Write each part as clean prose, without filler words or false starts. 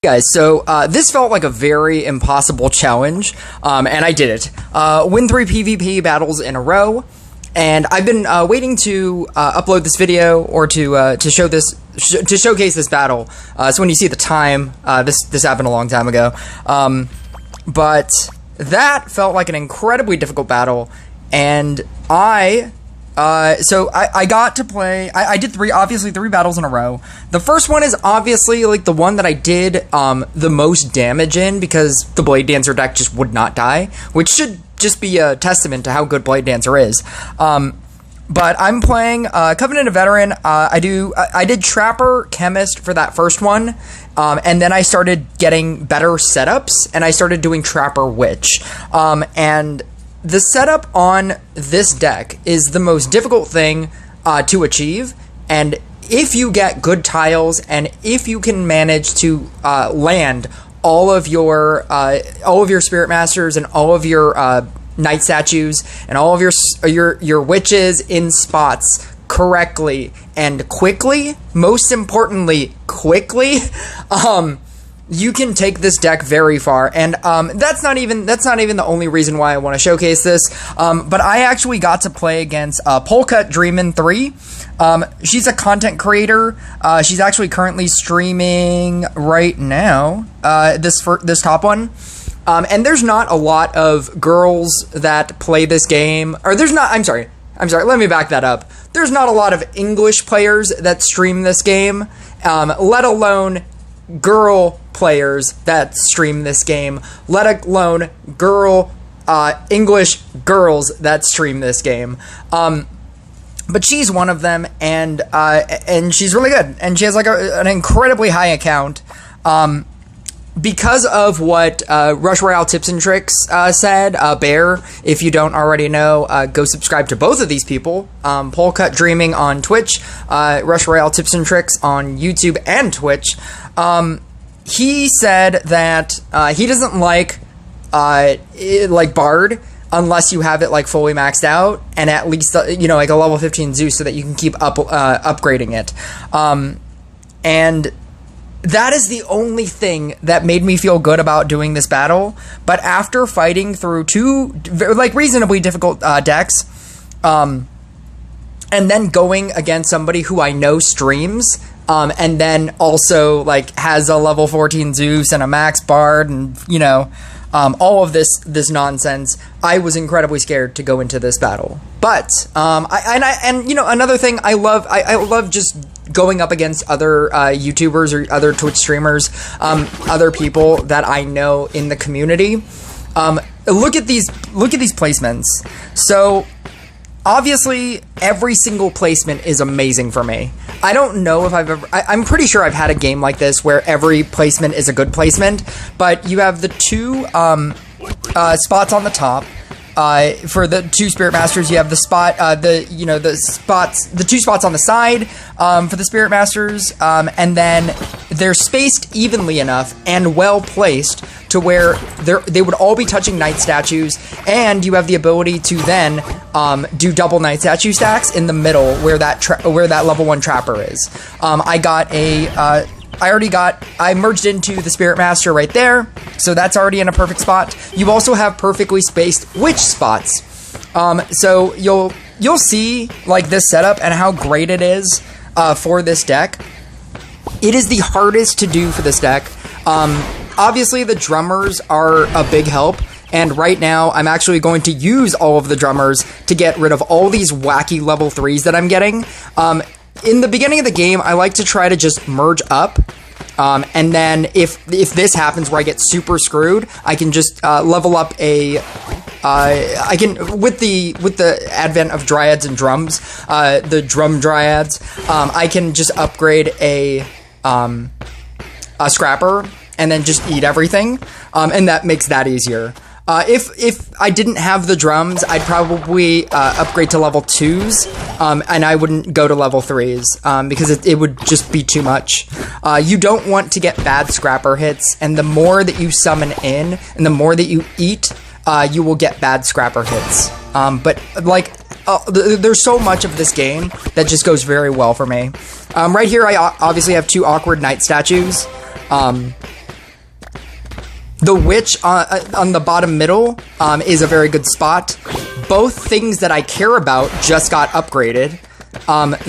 Guys, so this felt like a very impossible challenge, and I did it. Win 3 PvP battles in a row, and I've been waiting to upload this video or to showcase this battle. So when you see the time, this happened a long time ago, but that felt like an incredibly difficult battle, and I got to play, I did obviously three battles in a row. The first one is obviously like the one that I did the most damage in, because the Blade Dancer deck just would not die, which should just be a testament to how good Blade Dancer is. But I'm playing Covenant of Veteran. I did Trapper Chemist for that first one, and then I started getting better setups, and I started doing Trapper Witch. And the setup on this deck is the most difficult thing to achieve, and if you get good tiles, and if you can manage to land all of your Spirit Masters and all of your Knight Statues and all of your Witches in spots correctly and quickly, most importantly, quickly, you can take this deck very far, and that's not even the only reason why I want to showcase this. But I actually got to play against Polka Dreamin' 3. She's a content creator. She's actually currently streaming right now. This top one. And there's not a lot of girls that play this game, or there's not. I'm sorry. Let me back that up. There's not a lot of English players that stream this game, let alone girl players that stream this game, let alone English girls that stream this game. But she's one of them, and she's really good, and she has like an incredibly high account. Because of what Rush Royale Tips and Tricks said, Bear, if you don't already know, go subscribe to both of these people. Polka Dreaming on Twitch, Rush Royale Tips and Tricks on YouTube and Twitch. He said that he doesn't like Bard unless you have it like fully maxed out, and at least like a level 15 Zeus, so that you can keep upgrading it. And that is the only thing that made me feel good about doing this battle. But after fighting through two like reasonably difficult decks, and then going against somebody who I know streams, and then also like has a level 14 Zeus and a max Bard, and all of this nonsense, I was incredibly scared to go into this battle. But another thing, I love just going up against other YouTubers or other Twitch streamers, other people that I know in the community. Look at these placements. So obviously, every single placement is amazing for me. I don't know if I'm pretty sure I've had a game like this where every placement is a good placement, but you have the two spots on the top. For the two Spirit Masters, you have the spot, the two spots on the side, for the Spirit Masters, and then they're spaced evenly enough and well placed to where they would all be touching Knight Statues, and you have the ability to then do double Knight Statue stacks in the middle where that level 1 Trapper is. I merged into the Spirit Master right there, so that's already in a perfect spot. You also have perfectly spaced Witch spots. So you'll see like this setup and how great it is for this deck. It is the hardest to do for this deck. Obviously, the drummers are a big help, and right now I'm actually going to use all of the drummers to get rid of all these wacky level 3s that I'm getting. In the beginning of the game, I like to try to just merge up, and then if this happens where I get super screwed, I can just level up I can, with the advent of Dryads and Drums, the Drum Dryads, I can just upgrade a Scrapper and then just eat everything, and that makes that easier. If I didn't have the drums, I'd probably upgrade to level 2s, and I wouldn't go to level 3s, because it would just be too much. You don't want to get bad Scrapper hits, and the more that you summon in, and the more that you eat, you will get bad Scrapper hits. But like, there's so much of this game that just goes very well for me. Right here, I obviously have two awkward Knight Statues. The witch on the bottom middle is a very good spot. Both things that I care about just got upgraded.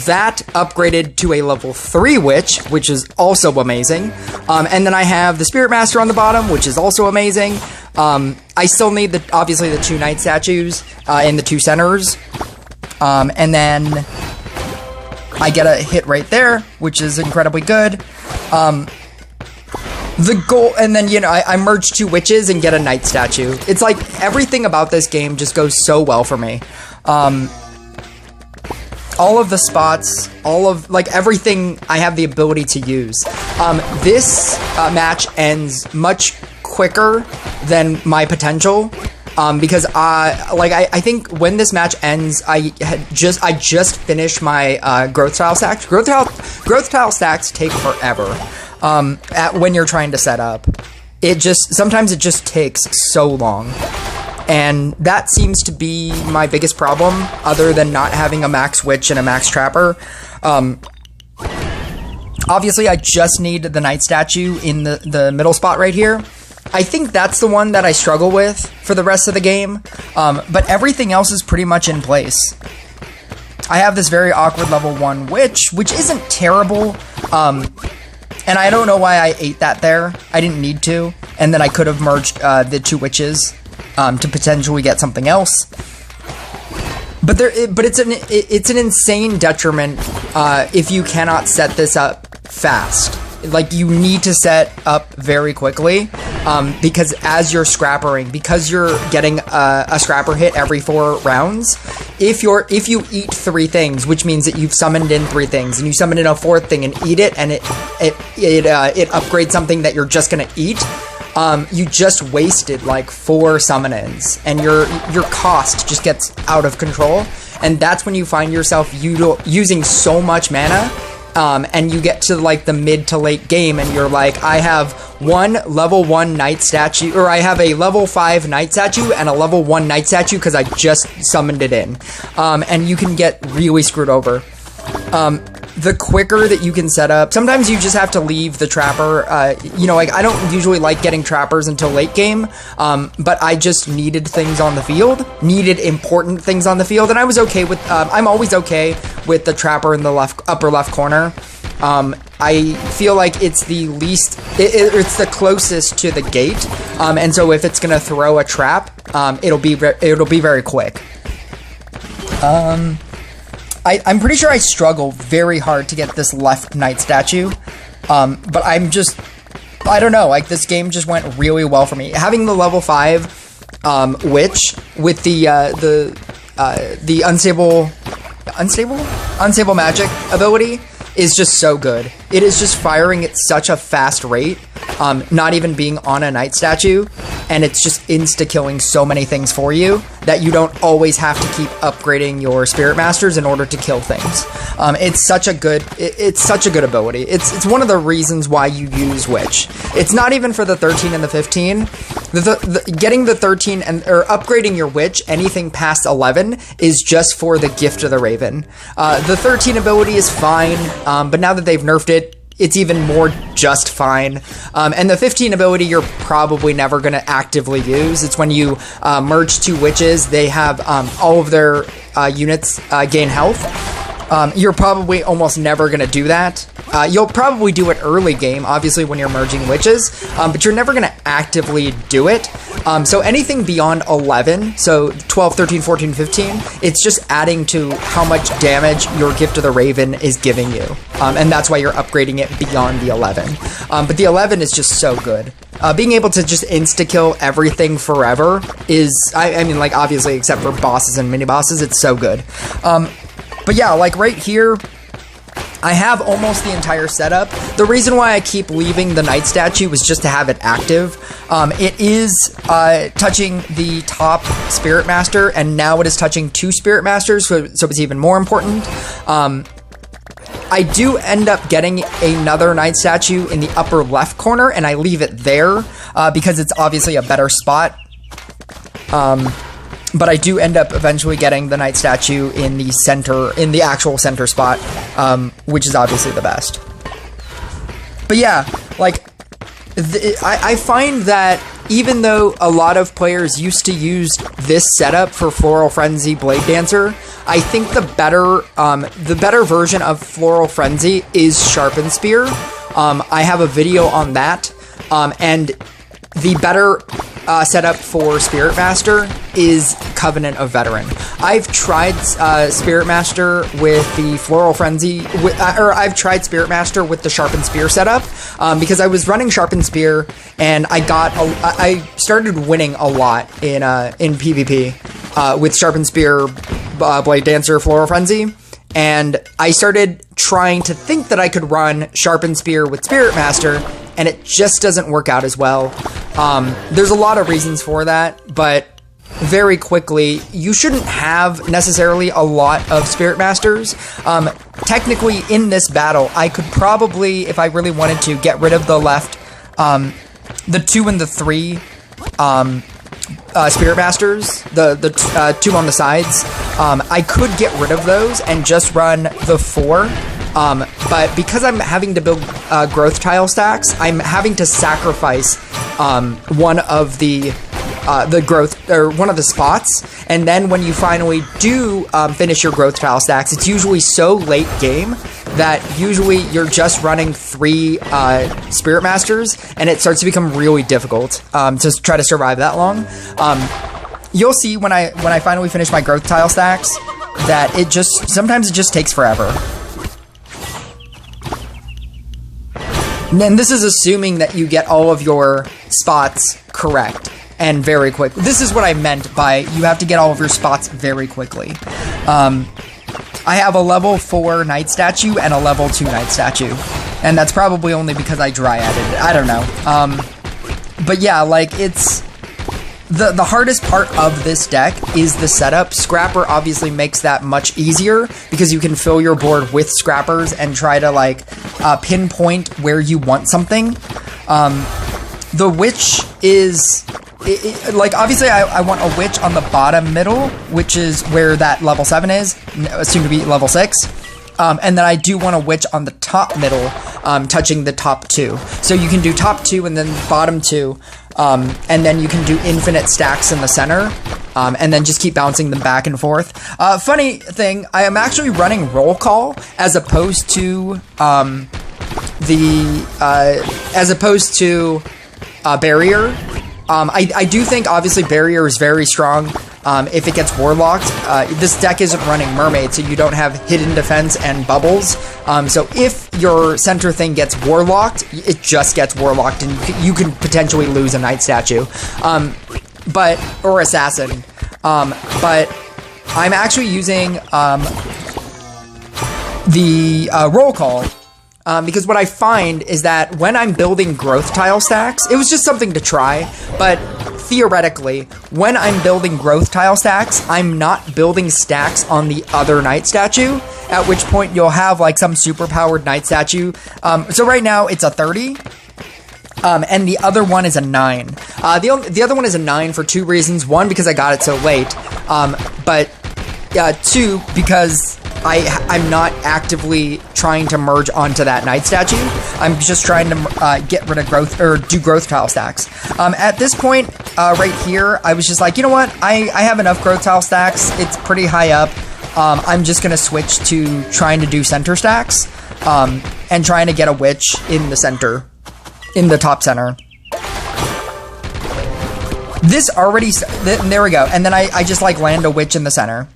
That upgraded to a level 3 witch, which is also amazing. And then I have the Spirit Master on the bottom, which is also amazing. I still need, obviously, the 2 knight statues in the 2 centers. And then I get a hit right there, which is incredibly good. The goal, and then, you know, I merge 2 witches and get a knight statue. It's like everything about this game just goes so well for me. All of the spots, like everything I have the ability to use. This match ends much quicker than my potential. Because I think when this match ends, I just finished my growth tile stacks. Growth tile stacks take forever. When you're trying to set up, sometimes it just takes so long, and that seems to be my biggest problem, other than not having a max witch and a max trapper. Obviously, I just need the knight statue in the middle spot right here. I think that's the one that I struggle with for the rest of the game, but everything else is pretty much in place. I have this very awkward level 1 witch, which isn't terrible, and I don't know why I ate that there. I didn't need to, and then I could have merged the 2 witches to potentially get something else. But it's an insane detriment if you cannot set this up fast. Like, you need to set up very quickly, because as you're scrappering, because you're getting a scrapper hit every 4 rounds, if you eat 3 things, which means that you've summoned in 3 things, and you summon in a 4th thing and eat it, and it upgrades something that you're just gonna eat, you just wasted like 4 summon-ins, and your cost just gets out of control, and that's when you find yourself using so much mana. And you get to like the mid to late game, and you're like, I have one level 1 knight statue, or I have a level 5 knight statue and a level 1 knight statue because I just summoned it in. And you can get really screwed over. The quicker that you can set up, sometimes you just have to leave the trapper. You know, like, I don't usually like getting trappers until late game, but I just needed things on the field, needed important things on the field, and I was okay with, I'm always okay with the trapper in the upper left corner. I feel like it's the least, it's the closest to the gate, and so if it's gonna throw a trap, it'll be very quick. I'm pretty sure I struggle very hard to get this left knight statue, but I don't know, like, this game just went really well for me. Having the level 5 witch with the unstable magic ability is just so good. It is just firing at such a fast rate, not even being on a knight statue, and it's just insta-killing so many things for you that you don't always have to keep upgrading your Spirit Masters in order to kill things. It's such a good ability. It's one of the reasons why you use Witch. It's not even for the 13 and the 15. Getting the 13 or upgrading your Witch, anything past 11, is just for the Gift of the Raven. The 13 ability is fine, but now that they've nerfed it, it's even more just fine. And the 15 ability you're probably never going to actively use. It's when you merge 2 witches, they have all of their units gain health. You're probably almost never going to do that. You'll probably do it early game, obviously, when you're merging witches, but you're never going to actively do it. So anything beyond 11, so 12, 13, 14, 15, it's just adding to how much damage your Gift of the Raven is giving you. And that's why you're upgrading it beyond the 11. But the 11 is just so good. Being able to just insta-kill everything forever is, I mean, like, obviously, except for bosses and mini-bosses, it's so good. But yeah, like right here, I have almost the entire setup. The reason why I keep leaving the knight statue is just to have it active. It is touching the top Spirit Master, and now it is touching 2 Spirit Masters, so it's even more important. I do end up getting another knight statue in the upper left corner, and I leave it there because it's obviously a better spot. But I do end up eventually getting the knight statue in the center, in the actual center spot, which is obviously the best. But yeah, like, I find that even though a lot of players used to use this setup for Floral Frenzy Blade Dancer, I think the better version of Floral Frenzy is Sharpened Spear. I have a video on that, and the better setup for Spirit Master is Covenant of Veteran. I've tried Spirit Master with the Floral Frenzy, or I've tried Spirit Master with the Sharpened Spear setup, because I was running Sharpened Spear, and I started winning a lot in PvP with Sharpened Spear, Blade Dancer, Floral Frenzy, and I started trying to think that I could run Sharpened Spear with Spirit Master, and it just doesn't work out as well. There's a lot of reasons for that, but very quickly, you shouldn't have necessarily a lot of Spirit Masters. Technically, in this battle, I could probably, if I really wanted to, get rid of the left, the 2 and the 3 Spirit Masters, the 2 on the sides. I could get rid of those and just run the 4. But because I'm having to build growth tile stacks, I'm having to sacrifice one of the growth, or one of the spots, and then when you finally do finish your growth tile stacks, it's usually so late game that usually you're just running 3 Spirit Masters, and it starts to become really difficult to try to survive that long. You'll see when I finally finish my growth tile stacks that sometimes it just takes forever. And this is assuming that you get all of your spots correct and very quick. This is what I meant by you have to get all of your spots very quickly. I have a level 4 Knight Statue and a level 2 Knight Statue. And that's probably only because I dry-added it. I don't know. But yeah, like, it's... The hardest part of this deck is the setup. Scrapper obviously makes that much easier because you can fill your board with scrappers and try to, like, pinpoint where you want something. The Witch is... like, obviously I want a Witch on the bottom middle, which is where that level 7 is, soon to be level 6. And then I do want a Witch on the top middle, touching the top 2. So you can do top 2 and then bottom 2, and then you can do infinite stacks in the center, and then just keep bouncing them back and forth. Funny thing, I am actually running Roll Call as opposed to Barrier. I do think, obviously, Barrier is very strong if it gets Warlocked. This deck isn't running Mermaid, so you don't have Hidden Defense and Bubbles. So if your center thing gets Warlocked, it just gets Warlocked, and you can potentially lose a Knight Statue. Or Assassin. But I'm actually using the Roll Call. Because what I find is that when I'm building growth tile stacks, it was just something to try, but theoretically, when I'm building growth tile stacks, I'm not building stacks on the other Knight Statue, at which point you'll have like some super powered Knight Statue. So right now it's a 30. And the other one is a 9. The other one is a 9 for 2 reasons. 1, because I got it so late, but 2, because I'm not actively trying to merge onto that Knight Statue. I'm just trying to get rid of growth, or do growth tile stacks. At this point, right here, I was just like, you know what? I have enough growth tile stacks. It's pretty high up. I'm just gonna switch to trying to do center stacks, and trying to get a Witch in the center, in the top center. This already, there we go. And then I just like land a Witch in the center.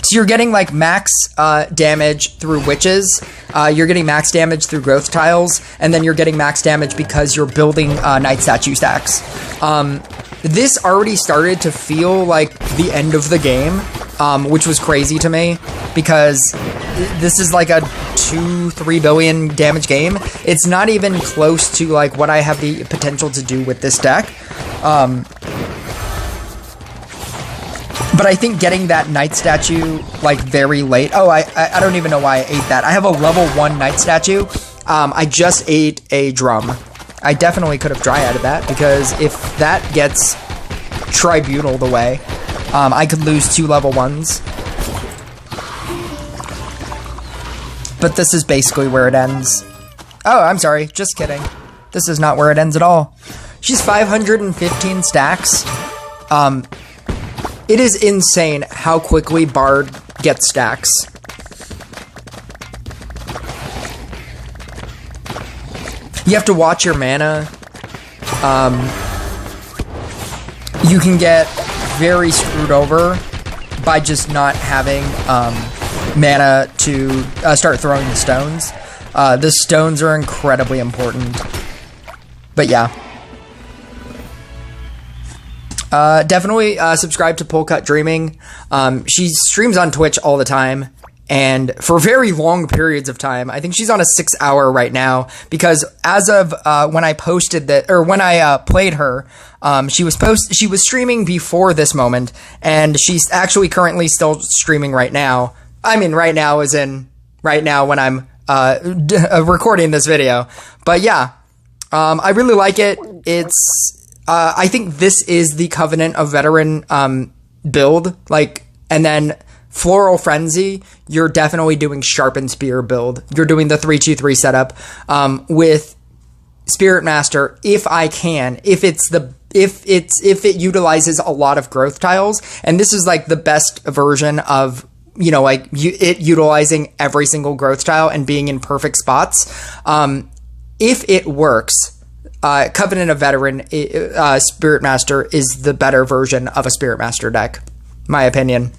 So you're getting like max damage through Witches, you're getting max damage through growth tiles, and then you're getting max damage because you're building Knight Statue stacks. This already started to feel like the end of the game, which was crazy to me, because this is like a 2-3 billion damage game. It's not even close to like what I have the potential to do with this deck. But I think getting that Knight Statue, like, very late... Oh, I don't even know why I ate that. I have a level 1 Knight Statue. I just ate a Drum. I definitely could have dry-added that, because if that gets Tribunal the way, I could lose 2 level 1s. But this is basically where it ends. Oh, I'm sorry. Just kidding. This is not where it ends at all. She's 515 stacks. It is insane how quickly Bard gets stacks. You have to watch your mana. You can get very screwed over by just not having mana to start throwing the stones. The stones are incredibly important. But yeah. Definitely subscribe to Polcut Dreaming. She streams on Twitch all the time, and for very long periods of time. I think she's on a 6-hour right now, because as of when I posted that, or when I played her, she was streaming before this moment, and she's actually currently still streaming right now. I mean, right now as in right now when I'm recording this video. But yeah, I really like it. It's I think this is the Covenant of Veteran build, like, and then Floral Frenzy, you're definitely doing Sharpened Spear build. You're doing the 3-2-3 setup with Spirit Master, if it utilizes a lot of growth tiles, and this is like the best version of, you know, like it utilizing every single growth tile and being in perfect spots. If it works, Covenant of Veteran Spirit Master is the better version of a Spirit Master deck, my opinion.